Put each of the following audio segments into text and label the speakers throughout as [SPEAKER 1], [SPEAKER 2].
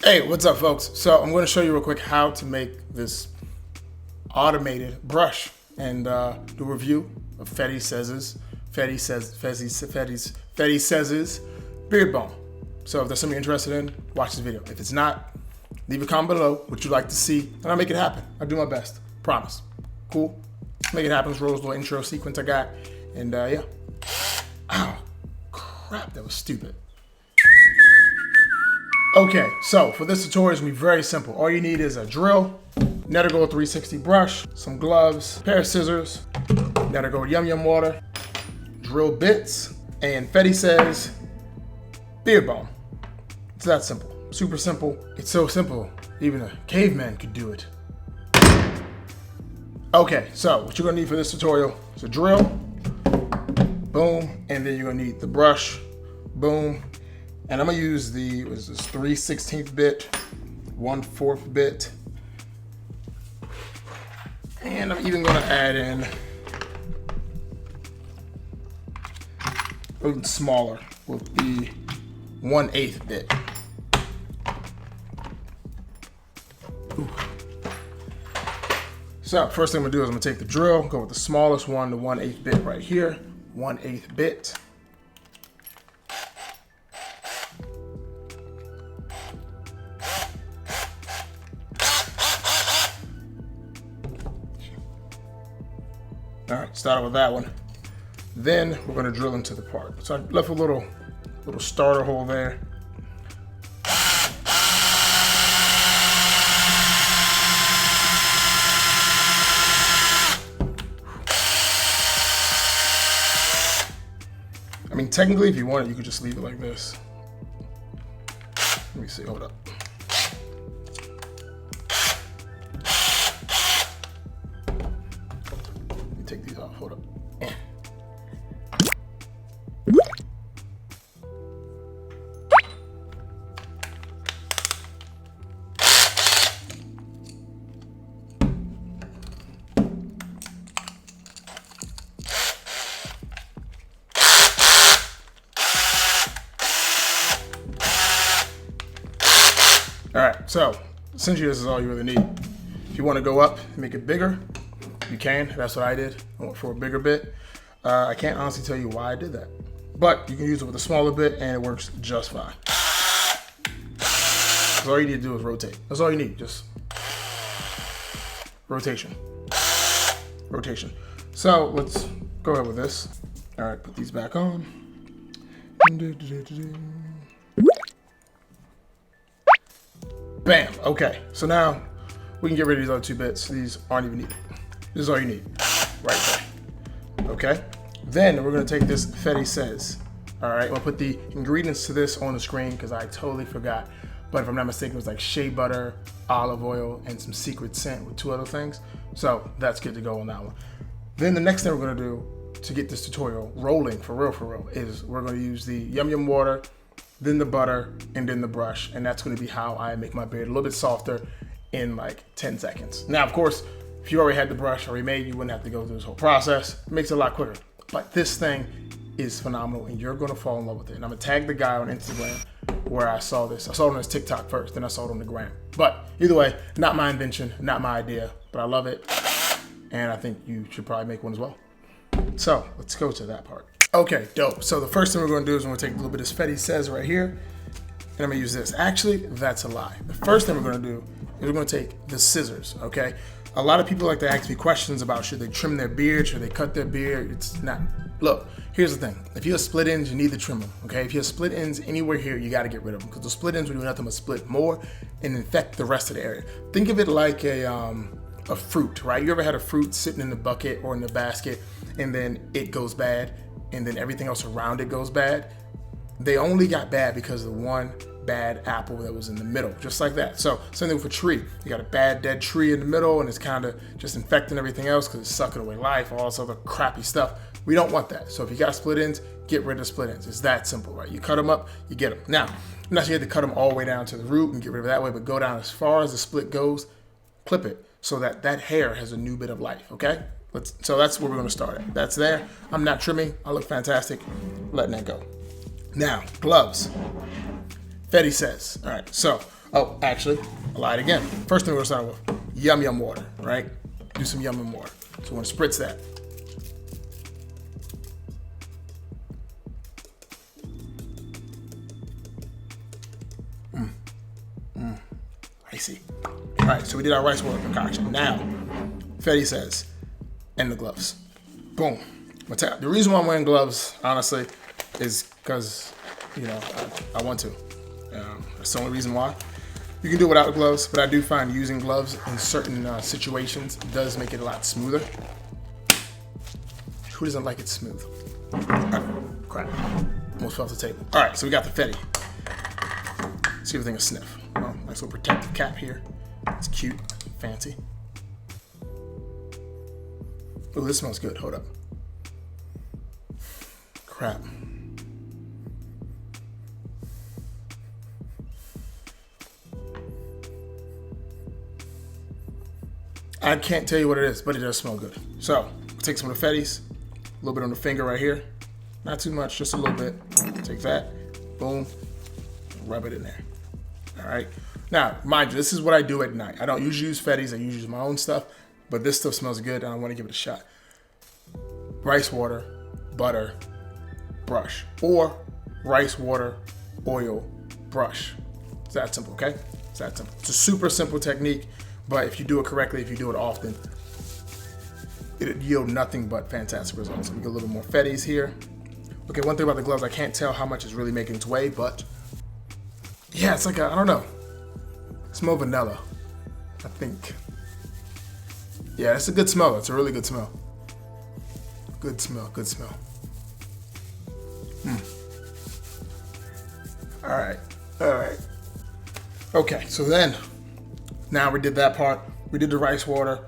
[SPEAKER 1] Hey, what's up, folks? So I'm going to show you real quick how to make this automated brush and do a review of Fetty Says' beard balm. So if there's something you're interested in, watch this video. If it's not, leave a comment below what you'd like to see, and I'll make it happen. I'll do my best. Promise. Cool? Make it happen. Let's roll this little intro sequence I got. And yeah. Ow. Crap, that was stupid. Okay, so for this tutorial, it's gonna be very simple. All you need is a drill, Nettergo 360 brush, some gloves, pair of scissors, Nettergo Yum Yum water, drill bits, and Fetty Says beard balm. It's that simple. Super simple. It's so simple, even a caveman could do it. Okay, so what you're gonna need for this tutorial is a drill, boom, and then you're gonna need the brush, boom. And I'm gonna use the, what is this, 3/16 bit, 1/4 bit. And I'm even gonna add in a little smaller with the 1/8 bit. Ooh. So first thing I'm gonna do is I'm gonna take the drill, go with the smallest one, the 1/8 bit right here, 1/8 bit. All right, start with that one. Then we're gonna drill into the part. So I left a little starter hole there. I mean, technically, if you wanted, you could just leave it like this. Let me see, hold up. Take these off, hold up. All right, so essentially this is all you really need. If you want to go up and make it bigger, you can. That's what I did. I went for a bigger bit. I can't honestly tell you why I did that, but you can use it with a smaller bit and it works just fine. So all you need to do is rotate. That's all you need, just rotation. Rotation. So let's go ahead with this. All right, put these back on. Bam, okay. So now we can get rid of these other two bits. These aren't even needed. This is all you need, right there, okay? Then we're gonna take this Fetty Says, all right? I'll put the ingredients to this on the screen because I totally forgot. But if I'm not mistaken, it was like shea butter, olive oil, and some secret scent with 2 other things. So that's good to go on that one. Then the next thing we're gonna do to get this tutorial rolling for real, is we're gonna use the Yum Yum water, then the butter, and then the brush. And that's gonna be how I make my beard a little bit softer in like 10 seconds. Now, of course, if you already had the brush already made, you wouldn't have to go through this whole process. It makes it a lot quicker. But this thing is phenomenal and you're gonna fall in love with it. And I'm gonna tag the guy on Instagram where I saw this. I saw it on his TikTok first, then I saw it on the gram. But either way, not my invention, not my idea, but I love it. And I think you should probably make one as well. So let's go to that part. Okay, dope. So the first thing we're gonna do is we're gonna take a little bit of Fetty Says right here, and I'm gonna use this. Actually, that's a lie. The first thing we're gonna do is we're gonna take the scissors, okay? A lot of people like to ask me questions about should they trim their beard, should they cut their beard. It's not. Look, here's the thing. If you have split ends, you need to trim them, okay? If you have split ends anywhere here, you gotta get rid of them because the split ends will do nothing but split more and infect the rest of the area. Think of it like a fruit, right? You ever had a fruit sitting in the bucket or in the basket and then it goes bad and then everything else around it goes bad? They only got bad because of the one bad apple that was in the middle, just like that. So same thing with a tree. You got a bad dead tree in the middle and it's kind of just infecting everything else because it's sucking away life, all this other crappy stuff. We don't want that. So if you got split ends, get rid of split ends. It's that simple, right? You cut them up, you get them. Now, I'm not sure you have to cut them all the way down to the root and get rid of it that way, but go down as far as the split goes, clip it so that that hair has a new bit of life, okay? So that's where we're gonna start at. That's there. I'm not trimming. I look fantastic. Letting that go. Now, gloves. Fetty Says. All right, so Oh, actually, I lied again. First thing we're gonna start with, yum yum water, right? Do some yum yum water. So we're gonna spritz that. Icy. All right, so we did our rice water concoction. Now, Fetty says, and the gloves. Boom. The reason why I'm wearing gloves, honestly, is because, you know, I want to. That's the only reason why. You can do it without gloves, but I do find using gloves in certain situations does make it a lot smoother. Who doesn't like it smooth? Crap. Almost fell off the table. All right, so we got the Fetty. Let's give everything a sniff. Oh, nice little protective cap here. It's cute, fancy. Oh, this smells good. Hold up. Crap. I can't tell you what it is, but it does smell good. So, we'll take some of the Fetties, a little bit on the finger right here. Not too much, just a little bit. Take that, boom, rub it in there. All right. Now, mind you, this is what I do at night. I don't usually use Fetties. I usually use my own stuff, but this stuff smells good, and I want to give it a shot. Rice water, butter, brush, or rice water, oil, brush. It's that simple, okay? It's that simple. It's a super simple technique, but if you do it correctly, if you do it often, it'll yield nothing but fantastic results. We get a little more Fetties here. Okay, one thing about the gloves, I can't tell how much is really making its way, but yeah, it's like I don't know. It's more vanilla, I think. Yeah, it's a good smell. It's a really good smell. Good smell, good smell. All right, all right. Okay, so then, now we did that part. We did the rice water.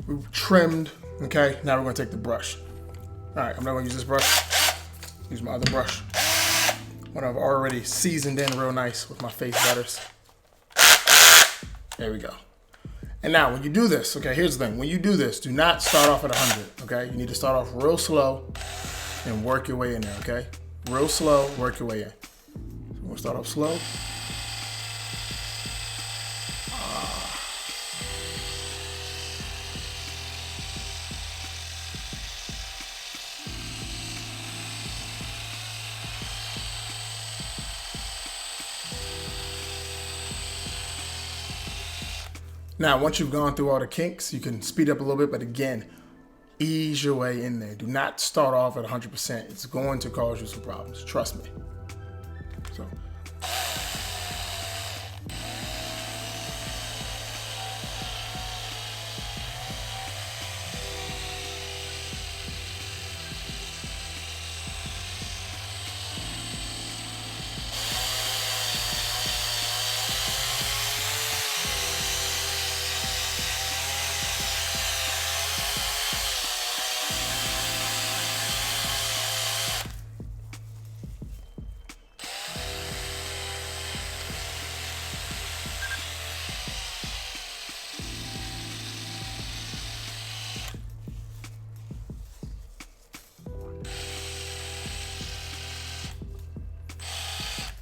[SPEAKER 1] We trimmed, okay? Now we're gonna take the brush. All right, I'm not gonna use this brush. Use my other brush. One I've already seasoned in real nice with my face butters. There we go. And now when you do this, okay, here's the thing. When you do this, do not start off at 100, okay? You need to start off real slow and work your way in there, okay? Real slow, work your way in. So we'll start off slow. Now, once you've gone through all the kinks, you can speed up a little bit, but again, ease your way in there. Do not start off at 100%. It's going to cause you some problems. Trust me. So.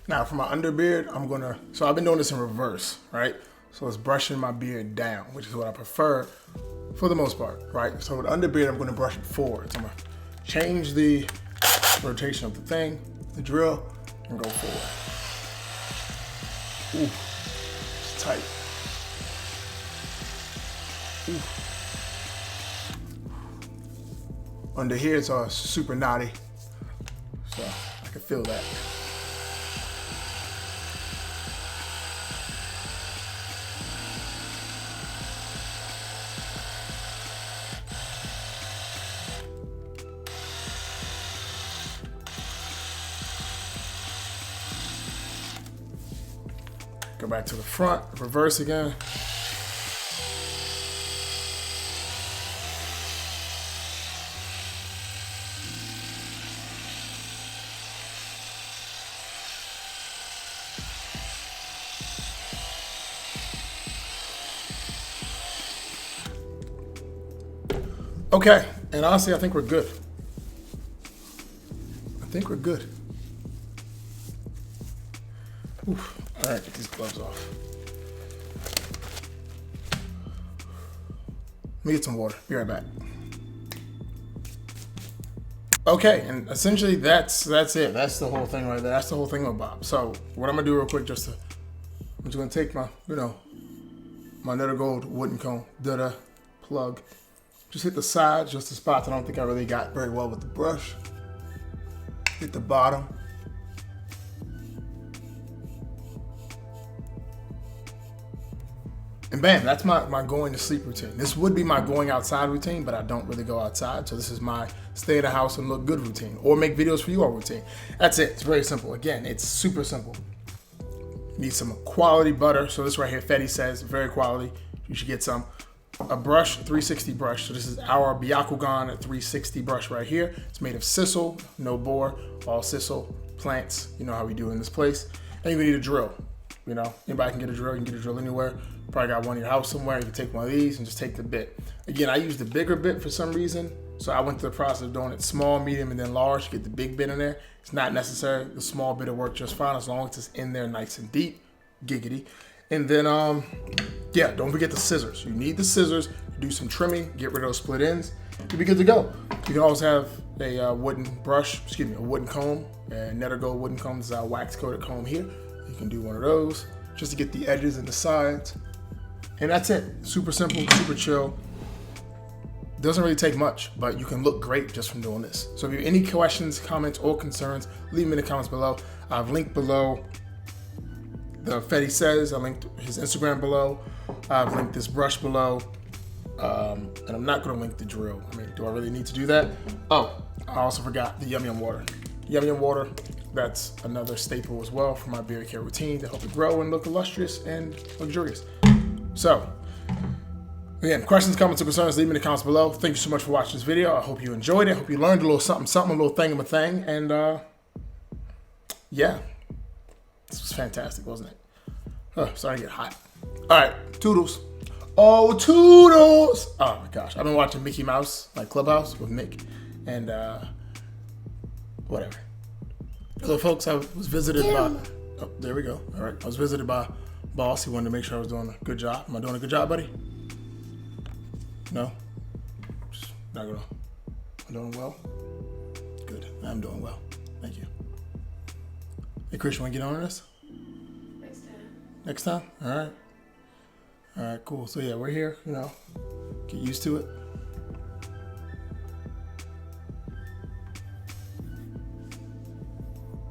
[SPEAKER 1] Now for my underbeard, so I've been doing this in reverse, right? So it's brushing my beard down, which is what I prefer for the most part, right? So with underbeard, I'm gonna brush it forward. So I'm gonna change the rotation of the thing, the drill, and go forward. Ooh, it's tight. Ooh. Under here, it's all super knotty, so I can feel that. Go back to the front, reverse again. Okay, and honestly, I think we're good. I think we're good. Oof. All right, get these gloves off. Let me get some water. Be right back. Okay, and essentially that's it. That's the whole thing right there. That's the whole thing with Bob. So what I'm gonna do real quick, I'm just gonna take my, my Nutter Gold wooden comb, plug. Just hit the sides, just the spots I don't think I really got very well with the brush. Hit the bottom. And bam, that's my going to sleep routine. This would be my going outside routine, but I don't really go outside. So this is my stay at the house and look good routine, or make videos for you all routine. That's it. It's very simple. Again, it's super simple. You need some quality butter. So this right here, Fetty says, very quality. You should get some. A brush, 360 brush. So this is our Byakugan 360 brush right here. It's made of sisal, no bore, all sisal plants. You know how we do in this place. And you need a drill. Anybody can get a drill. You can get a drill anywhere. Probably got one in your house somewhere. You can take one of these and just take the bit. Again, I use the bigger bit for some reason. So I went through the process of doing it small, medium, and then large to get the big bit in there. It's not necessary. The small bit will work just fine as long as it's in there nice and deep. Giggity. And then, yeah, don't forget the scissors. You need the scissors. Do some trimming. Get rid of those split ends. You'll be good to go. You can also have a wooden brush, a wooden comb. And Nutter Gold wooden comb. This is our wax-coated comb here. You can do one of those just to get the edges and the sides. And that's it. Super simple, super chill. Doesn't really take much, but you can look great just from doing this. So if you have any questions, comments, or concerns, leave them in the comments below. I've linked below the Fetty Says. I linked his Instagram below. I've linked this brush below. And I'm not going to link the drill. I mean, do I really need to do that? Oh, I also forgot the Yum Yum water. Yum Yum water, that's another staple as well for my beard care routine to help it grow and look illustrious and luxurious. So, again, questions, comments, or concerns, leave them in the comments below. Thank you so much for watching this video. I hope you enjoyed it. I hope you learned a little something, a little thing. And, yeah, this was fantastic, wasn't it? Oh, starting to get hot. All right, toodles. Oh, toodles. Oh, my gosh. I've been watching Mickey Mouse, like Clubhouse with Mick. And, whatever. So, folks, I was visited by... Oh, there we go. All right. I was visited by boss. He wanted to make sure I was doing a good job. Am I doing a good job, buddy? No? Just not gonna. I'm doing well? Good. I'm doing well. Thank you. Hey, Chris, you want to get on this?
[SPEAKER 2] Next time.
[SPEAKER 1] Next time? All right. All right, cool. So, yeah, we're here, Get used to it.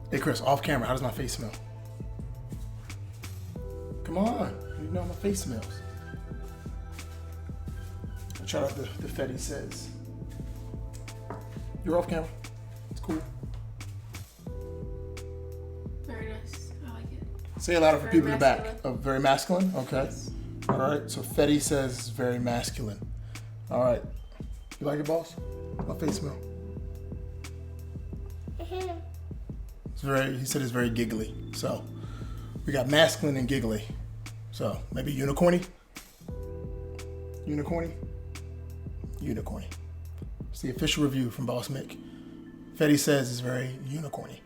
[SPEAKER 1] Hey, Chris, off camera, how does my face smell? Come on. You know how my face smells. Shout out the Fetty Says. You're off camera. It's cool.
[SPEAKER 2] Very nice. I like it.
[SPEAKER 1] Say it louder for
[SPEAKER 2] Very
[SPEAKER 1] people in the back.
[SPEAKER 2] masculine.
[SPEAKER 1] Oh, very masculine? Okay.
[SPEAKER 2] Yes.
[SPEAKER 1] All right. So Fetty Says it's very masculine. All right. You like it, boss? My face smell. He said it's very giggly. So we got masculine and giggly. So maybe unicorny? Unicorny? Unicorny. It's the official review from Boss Mick. Fetty Says it's very unicorny.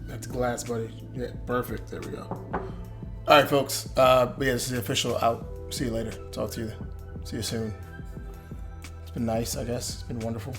[SPEAKER 1] That's glass, buddy. Yeah, perfect. There we go. All right, folks. But yeah, this is the official out. See you later. Talk to you. See you soon. It's been nice, I guess. It's been wonderful.